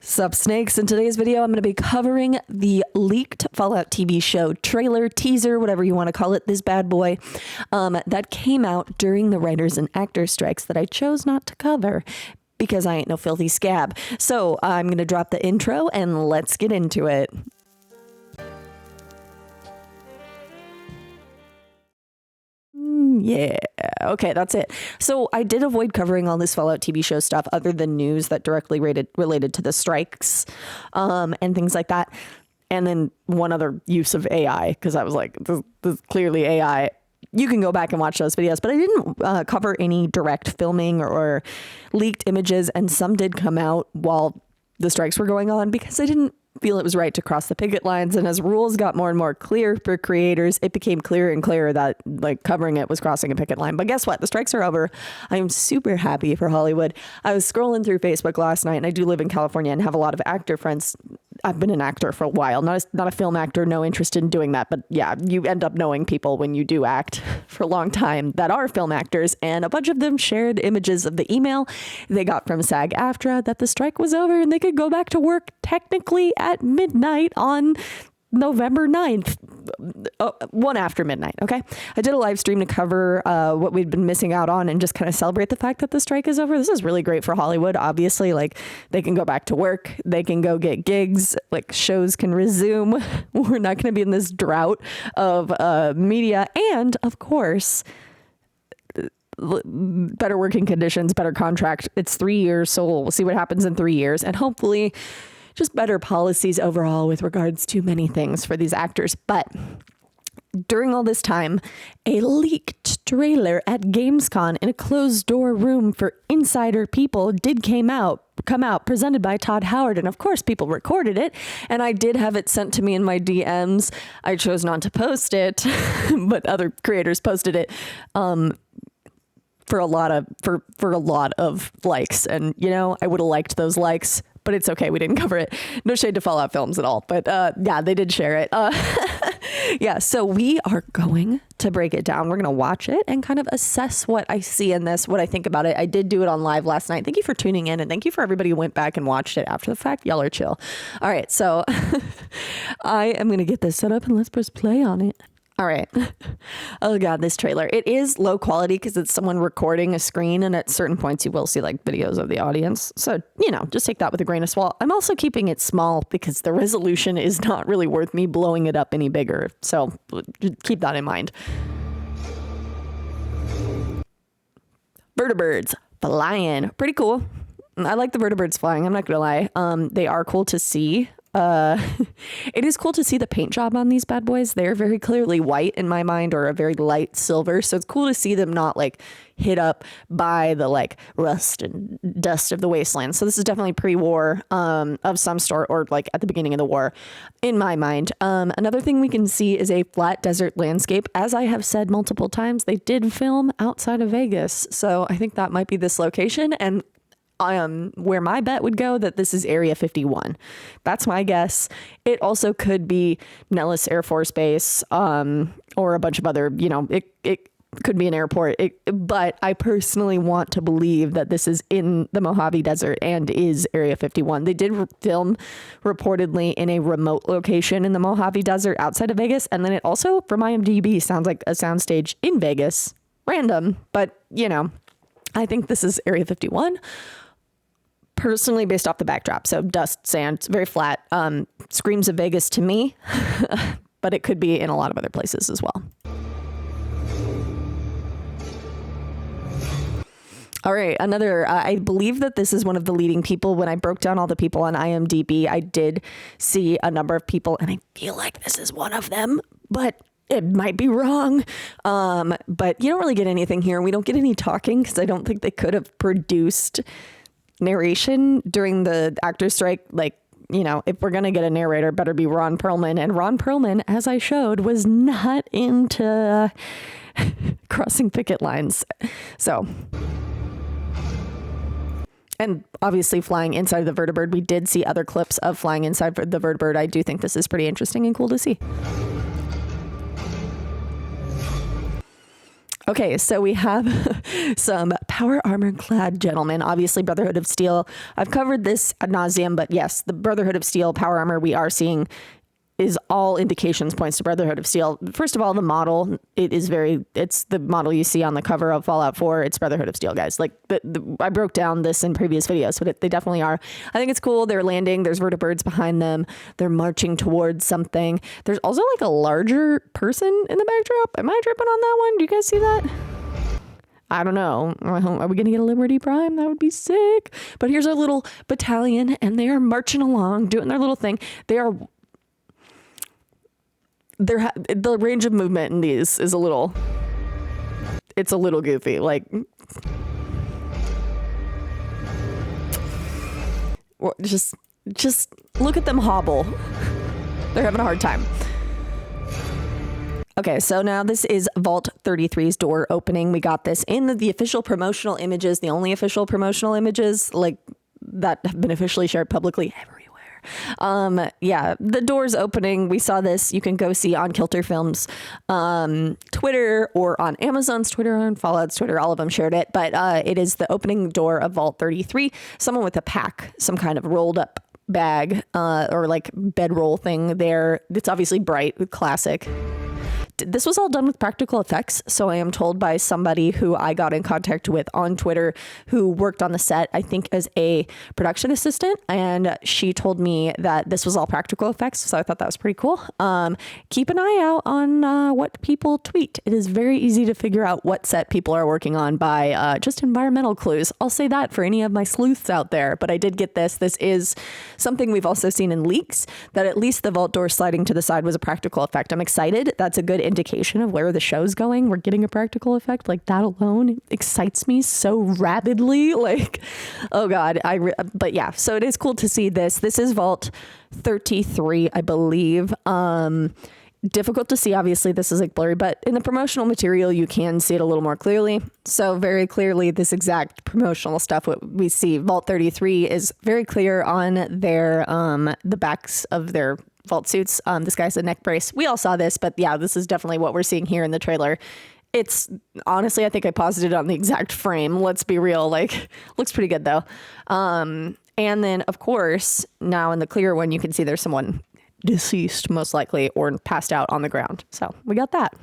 Sup snakes, in today's video I'm going to be covering the leaked Fallout TV show trailer, teaser, whatever you want to call it, this bad boy, that came out during the writers and actors strikes that I chose not to cover because I ain't no filthy scab. So I'm going to drop the intro and let's get into it. Yeah, okay, that's it. So I did avoid covering all this Fallout TV show stuff other than news that directly related to the strikes and things like that. And then one other use of AI, because I was like, this is clearly AI. You can go back and watch those videos, but I didn't cover any direct filming or leaked images, and some did come out while the strikes were going on because I didn't feel it was right to cross the picket lines. And as rules got more and more clear for creators, it became clearer and clearer that like covering it was crossing a picket line. But guess what? The strikes are over. I am super happy for Hollywood. I was scrolling through Facebook last night, and I do live in California and have a lot of actor friends. I've been an actor for a while, not a film actor, no interest in doing that. But yeah, you end up knowing people when you do act for a long time that are film actors. And a bunch of them shared images of the email they got from SAG-AFTRA that the strike was over and they could go back to work technically at midnight on November 9th, one after midnight. Okay. I did a live stream to cover what we'd been missing out on and just kind of celebrate the fact that the strike is over. This is really great for Hollywood. Obviously, like they can go back to work, they can go get gigs, like shows can resume. We're not going to be in this drought of media. And of course, better working conditions, better contract. It's 3 years. So we'll see what happens in 3 years, and hopefully just better policies overall with regards to many things for these actors. But during all this time, a leaked trailer at gamescon in a closed door room for insider people did come out presented by Todd Howard. And of course, people recorded it, and I did have it sent to me in my DMs. I chose not to post it, but other creators posted it. For a lot of likes, and you know, I would have liked those likes, but it's okay. We didn't cover it. No shade to Fallout Films at all, but yeah, they did share it. Yeah, so we are going to break it down. We're going to watch it and kind of assess what I see in this, what I think about it. I did do it on live last night. Thank you for tuning in, and thank you for everybody who went back and watched it after the fact. Y'all are chill. All right, so I am going to get this set up and let's press play on it. All right. Oh God, this trailer. It is low quality because it's someone recording a screen, and at certain points you will see like videos of the audience. So, you know, just take that with a grain of salt. I'm also keeping it small because the resolution is not really worth me blowing it up any bigger. So keep that in mind. Vertibirds flying. Pretty cool. I like the vertibirds flying. I'm not gonna lie. They are cool to see. It is cool to see the paint job on these bad boys. They're very clearly white in my mind, or a very light silver. So it's cool to see them not like hit up by the like rust and dust of the wasteland. So this is definitely pre-war of some sort, or like at the beginning of the war in my mind. Another thing we can see is a flat desert landscape. As I have said multiple times, they did film outside of Vegas. So I think that might be this location, and where my bet would go that this is Area 51. That's my guess. It also could be Nellis Air Force Base, or a bunch of other, you know, it could be an airport. But I personally want to believe that this is in the Mojave Desert and is Area 51. They did film reportedly in a remote location in the Mojave Desert outside of Vegas. And then it also, from IMDb, sounds like a soundstage in Vegas. Random, but you know, I think this is Area 51. Personally, based off the backdrop. So dust, sand, very flat, screams of Vegas to me, but it could be in a lot of other places as well. All right, another, I believe that this is one of the leading people. When I broke down all the people on IMDb, I did see a number of people, and I feel like this is one of them, but it might be wrong. But you don't really get anything here. We don't get any talking because I don't think they could have produced narration during the actor strike. Like, you know, if we're going to get a narrator, better be Ron Perlman. And Ron Perlman, as I showed, was not into crossing picket lines. So, and obviously flying inside the vertibird. We did see other clips of flying inside the vertibird. I do think this is pretty interesting and cool to see. Okay, so we have some power armor clad gentlemen, obviously Brotherhood of Steel. I've covered this ad nauseum, but yes, the Brotherhood of Steel power armor we are seeing is all indications points to Brotherhood of Steel. First of all, the model, it's the model you see on the cover of Fallout 4. It's Brotherhood of Steel, guys. Like I broke down this in previous videos, but they definitely are. I think it's cool. They're landing. There's vertibirds behind them. They're marching towards something. There's also like a larger person in the backdrop. Am I tripping on that one? Do you guys see that? I don't know. Are we going to get a Liberty Prime? That would be sick. But here's our little battalion, and they are marching along, doing their little thing. The range of movement in these is a little goofy. Like, just look at them hobble. They're having a hard time. Okay, so now this is Vault 33's door opening. We got this in the official promotional images, the only official promotional images like that have been officially shared publicly everywhere. Yeah, the door's opening. We saw this. You can go see on Kilter Films Twitter or on Amazon's Twitter, on Fallout's Twitter. All of them shared it. But it is the opening door of Vault 33. Someone with a pack, some kind of rolled up bag or like bedroll thing there. It's obviously bright, classic. This was all done with practical effects. So I am told by somebody who I got in contact with on Twitter who worked on the set, I think as a production assistant. And she told me that this was all practical effects. So I thought that was pretty cool. Keep an eye out on what people tweet. It is very easy to figure out what set people are working on by just environmental clues. I'll say that for any of my sleuths out there. But I did get this. This is something we've also seen in leaks, that at least the vault door sliding to the side was a practical effect. I'm excited. That's a good indication of where the show's going. We're getting a practical effect. Like, that alone excites me so rabidly. Like, oh God. But yeah, so it is cool to see this. This is Vault 33, I believe. Difficult to see, obviously. This is like blurry, but in the promotional material you can see it a little more clearly. So very clearly this exact promotional stuff, what we see Vault 33 is very clear on their the backs of their vault suits. This guy's a neck brace. We all saw this, but yeah, this is definitely what we're seeing here in the trailer. It's honestly, I think I paused it on the exact frame. Let's be real. Like, looks pretty good though. And then of course, now in the clear one, you can see there's someone deceased most likely or passed out on the ground. So we got that.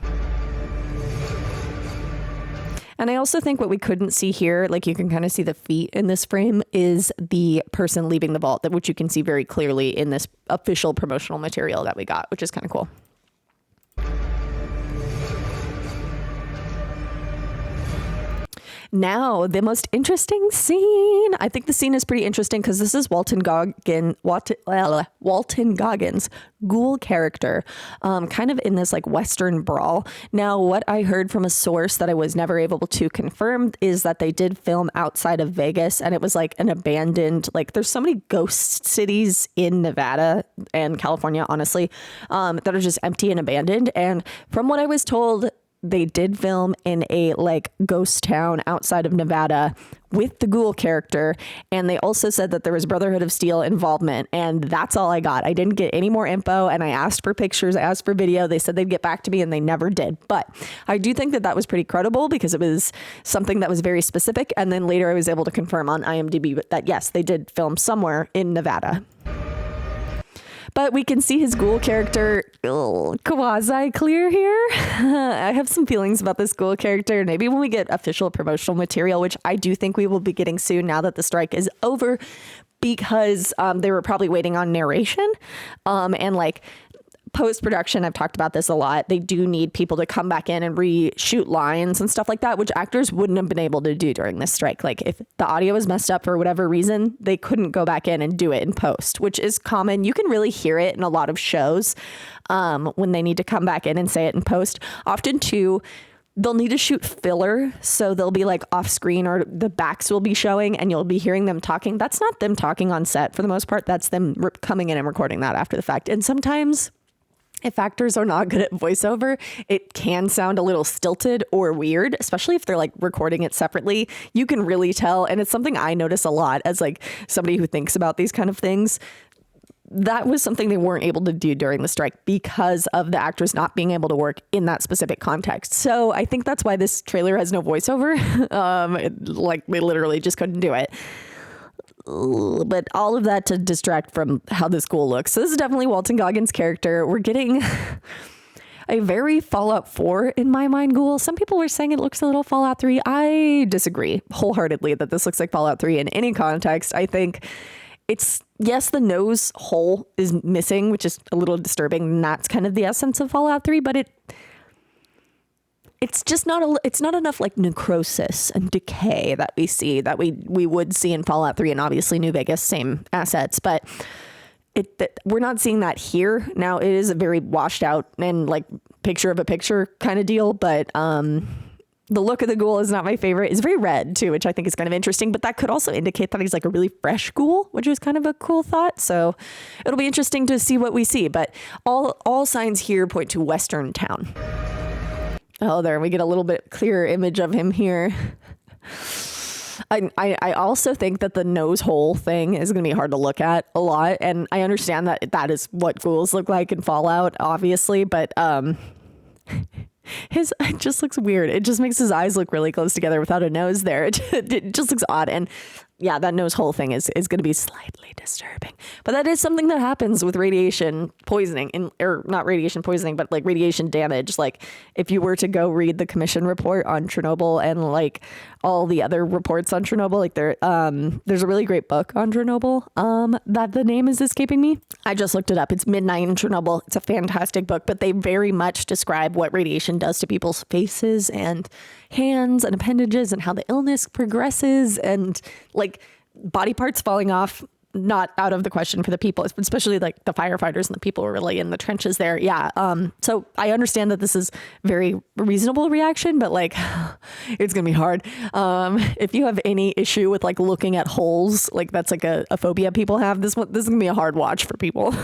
And I also think what we couldn't see here, like you can kind of see the feet in this frame, is the person leaving the vault, which you can see very clearly in this official promotional material that we got, which is kind of cool. Now, the most interesting scene. I think the scene is pretty interesting because this is Walton Goggins' Ghoul character, kind of in this like Western brawl. Now, what I heard from a source that I was never able to confirm is that they did film outside of Vegas, and it was like an abandoned, like there's so many ghost cities in Nevada and California, honestly, that are just empty and abandoned. And from what I was told, they did film in a like ghost town outside of Nevada with the Ghoul character. And they also said that there was Brotherhood of Steel involvement. And that's all I got. I didn't get any more info. And I asked for pictures, I asked for video. They said they'd get back to me and they never did. But I do think that that was pretty credible because it was something that was very specific. And then later I was able to confirm on IMDb that yes, they did film somewhere in Nevada. But we can see his Ghoul character quasi-clear here. I have some feelings about this Ghoul character. Maybe when we get official promotional material, which I do think we will be getting soon now that the strike is over, because they were probably waiting on narration and like post-production. I've talked about this a lot. They do need people to come back in and reshoot lines and stuff like that, which actors wouldn't have been able to do during this strike. Like if the audio was messed up for whatever reason, they couldn't go back in and do it in post, which is common. You can really hear it in a lot of shows when they need to come back in and say it in post. Often too, they'll need to shoot filler. So they'll be like off screen or the backs will be showing and you'll be hearing them talking. That's not them talking on set for the most part. That's them coming in and recording that after the fact. And sometimes if actors are not good at voiceover, it can sound a little stilted or weird, especially if they're like recording it separately. You can really tell. And it's something I notice a lot as like somebody who thinks about these kind of things. that was something they weren't able to do during the strike because of the actors not being able to work in that specific context. So I think that's why this trailer has no voiceover. Like they literally just couldn't do it. But all of that to distract from how this Ghoul looks. So this is definitely Walton Goggins' character. We're getting a very Fallout 4 in my mind Ghoul. Some people were saying it looks a little Fallout 3. I disagree wholeheartedly that this looks like Fallout 3 in any context. I think it's, yes, the nose hole is missing, which is a little disturbing. And that's kind of the essence of Fallout 3, but it's just not it's not enough like necrosis and decay that we see that we would see in Fallout 3 and obviously New Vegas, same assets, but we're not seeing that here. Now it is a very washed out and like picture of a picture kind of deal, but the look of the Ghoul is not my favorite. It's very red too, which I think is kind of interesting, but that could also indicate that he's like a really fresh Ghoul, which is kind of a cool thought. So it'll be interesting to see what we see, but all signs here point to Western Town. Oh, there we get a little bit clearer image of him here. I also think that the nose hole thing is going to be hard to look at a lot. And I understand that that is what ghouls look like in Fallout, obviously, but it just looks weird. It just makes his eyes look really close together without a nose there. It just looks odd. And yeah, that nose hole thing is going to be slightly disturbing. But that is something that happens with radiation poisoning, or not radiation poisoning, but like radiation damage. Like if you were to go read the commission report on Chernobyl and like all the other reports on Chernobyl, like there's a really great book on Chernobyl that the name is escaping me. I just looked it up. It's Midnight in Chernobyl. It's a fantastic book, but they very much describe what radiation does to people's faces and hands and appendages and how the illness progresses and like body parts falling off, not out of the question for the people, especially like the firefighters and the people who are really in the trenches there. Yeah. So I understand that this is very reasonable reaction, but like it's gonna be hard. If you have any issue with like looking at holes, like that's like a phobia people have, this is gonna be a hard watch for people.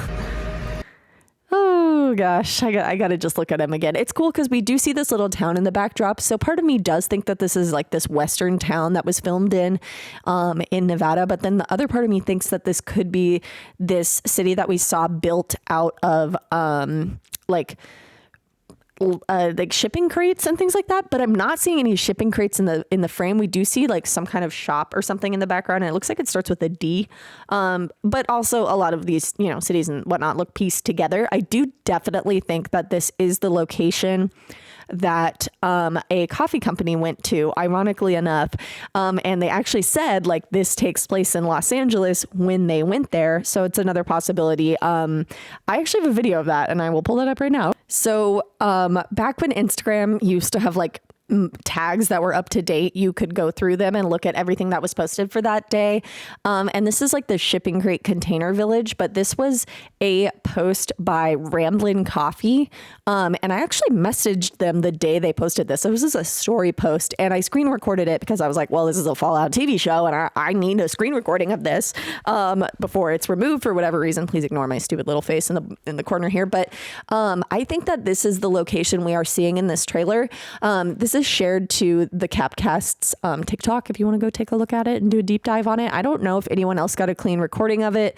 Oh gosh, I got to just look at him again. It's cool because we do see this little town in the backdrop. So part of me does think that this is like this Western town that was filmed in Nevada. But then the other part of me thinks that this could be this city that we saw built out of like shipping crates and things like that, but I'm not seeing any shipping crates in the frame. We do see like some kind of shop or something in the background, and it looks like it starts with a D. But also a lot of these, cities and whatnot look pieced together. I do definitely think that this is the location that a coffee company went to, ironically enough, and they actually said like this takes place in Los Angeles when they went there. So it's another possibility. I actually have a video of that, and I will pull that up right now. So back when Instagram used to have like tags that were up to date, you could go through them and look at everything that was posted for that day. And this is like the shipping crate container village, but this was a post by Ramblin Coffee. And I actually messaged them the day they posted this. So this is a story post, and I screen recorded it because I was like, well, this is a Fallout TV show and I need a screen recording of this before it's removed for whatever reason. Please ignore my stupid little face in the corner here. But I think that this is the location we are seeing in this trailer. This is shared to the Capcast's TikTok if you want to go take a look at it and do a deep dive on it. I don't know if anyone else got a clean recording of it.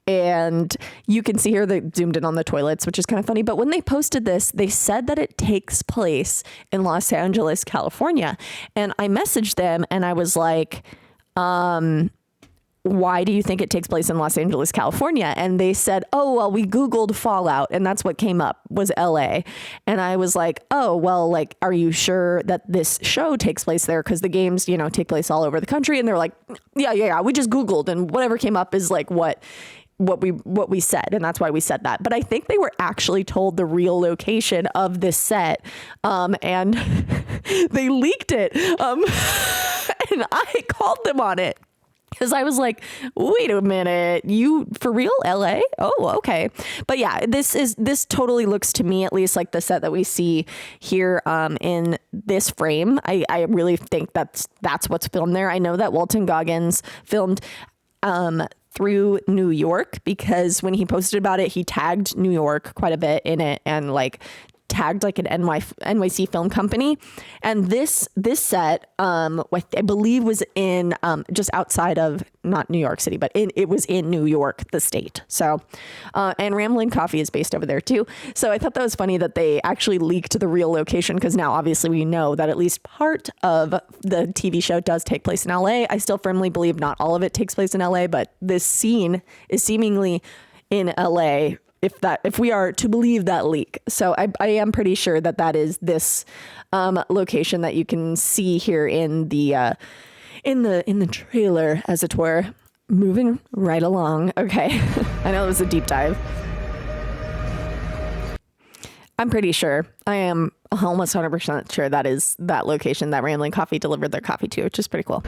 And you can see here they zoomed in on the toilets, which is kind of funny. But when they posted this, they said that it takes place in Los Angeles, California. And I messaged them and I was like, why do you think it takes place in Los Angeles, California? And they said, oh, well, we Googled Fallout and that's what came up was LA. And I was like, oh, well, like, are you sure that this show takes place there? Because the games, take place all over the country. And they're like, yeah, we just Googled and whatever came up is like what we said. And that's why we said that. But I think they were actually told the real location of this set. And they leaked it. And I called them on it. Because I was like, wait a minute, you for real, LA? Oh, okay. But yeah, this totally looks to me, at least like the set that we see here in this frame. I really think that's what's filmed there. I know that Walton Goggins filmed through New York because when he posted about it, he tagged New York quite a bit in it and like tagged like an NYC film company. And this set, what I believe was in just outside of, not New York City, but it was in New York, the state. So, and Ramblin Coffee is based over there too. So I thought that was funny that they actually leaked the real location, because now obviously we know that at least part of the TV show does take place in LA. I still firmly believe not all of it takes place in LA, but this scene is seemingly in LA, if we are to believe that leak. So I am pretty sure that is this location that you can see here in the trailer, as it were. Moving right along. Okay. I know it was a deep dive. I'm pretty sure. I am almost 100% sure that is that location that Ramblin Coffee delivered their coffee to, which is pretty cool.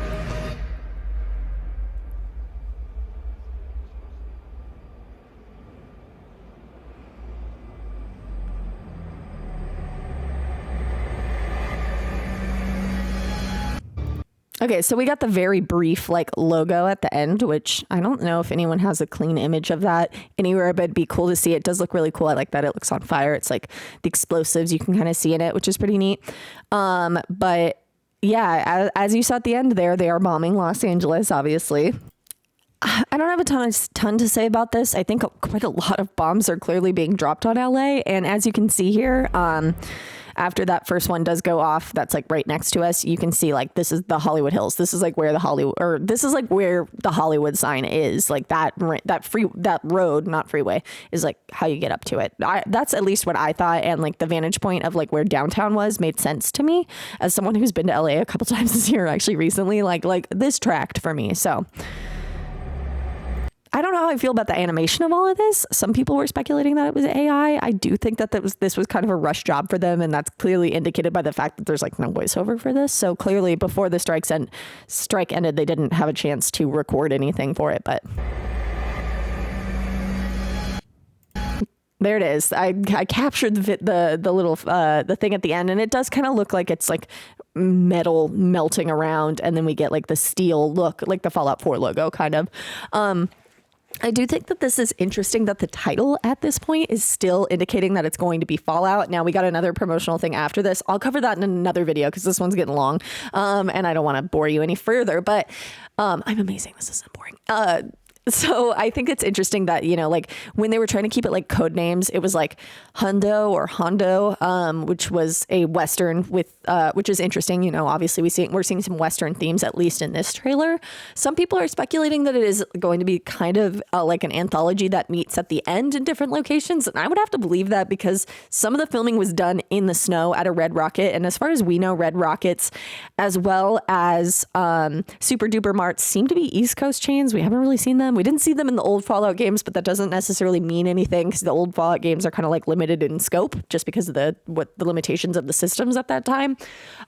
Okay, so we got the very brief like logo at the end, which I don't know if anyone has a clean image of that anywhere, but it'd be cool to see. It does look really cool. I like that it looks on fire. It's like the explosives you can kind of see in it, which is pretty neat. But yeah, as you saw at the end there, they are bombing Los Angeles, obviously. I don't have a ton to say about this. I think quite a lot of bombs are clearly being dropped on LA. And as you can see here, after that first one does go off, that's like right next to us, you can see like this is the Hollywood Hills. This is like where the Hollywood sign is. Like that road, not freeway, is like how you get up to it. That's at least what I thought, and like the vantage point of like where downtown was made sense to me as someone who's been to LA a couple times this year, actually recently. Like this tracked for me. So I don't know how I feel about the animation of all of this. Some people were speculating that it was AI. I do think that this was kind of a rush job for them, and that's clearly indicated by the fact that there's like no voiceover for this. So clearly before the strike ended, they didn't have a chance to record anything for it, but there it is. I captured the little the thing at the end, and it does kind of look like it's like metal melting around, and then we get like the steel look, like the Fallout 4 logo kind of. I do think that this is interesting that the title at this point is still indicating that it's going to be Fallout. Now we got another promotional thing after this. I'll cover that in another video because this one's getting long, and I don't want to bore you any further, but I'm amazing. This isn't boring. So I think it's interesting that, you know, like when they were trying to keep it like code names, it was like Hundo or Hondo, which was a Western with, which is interesting. You know, obviously we're seeing some Western themes, at least in this trailer. Some people are speculating that it is going to be kind of like an anthology that meets at the end in different locations. And I would have to believe that because some of the filming was done in the snow at a Red Rocket. And as far as we know, Red Rockets, as well as Super Duper Marts, seem to be East Coast chains. We haven't really seen them. We didn't see them in the old Fallout games, but that doesn't necessarily mean anything because the old Fallout games are kind of like limited in scope just because of the limitations of the systems at that time,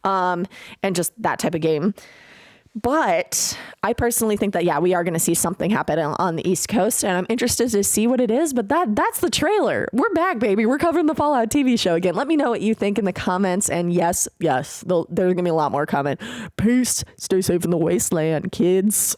and just that type of game. But I personally think that, yeah, we are going to see something happen on the East Coast, and I'm interested to see what it is. But that's the trailer. We're back, baby. We're covering the Fallout TV show again. Let me know what you think in the comments. And yes, there's going to be a lot more comment. Peace. Stay safe in the wasteland, kids.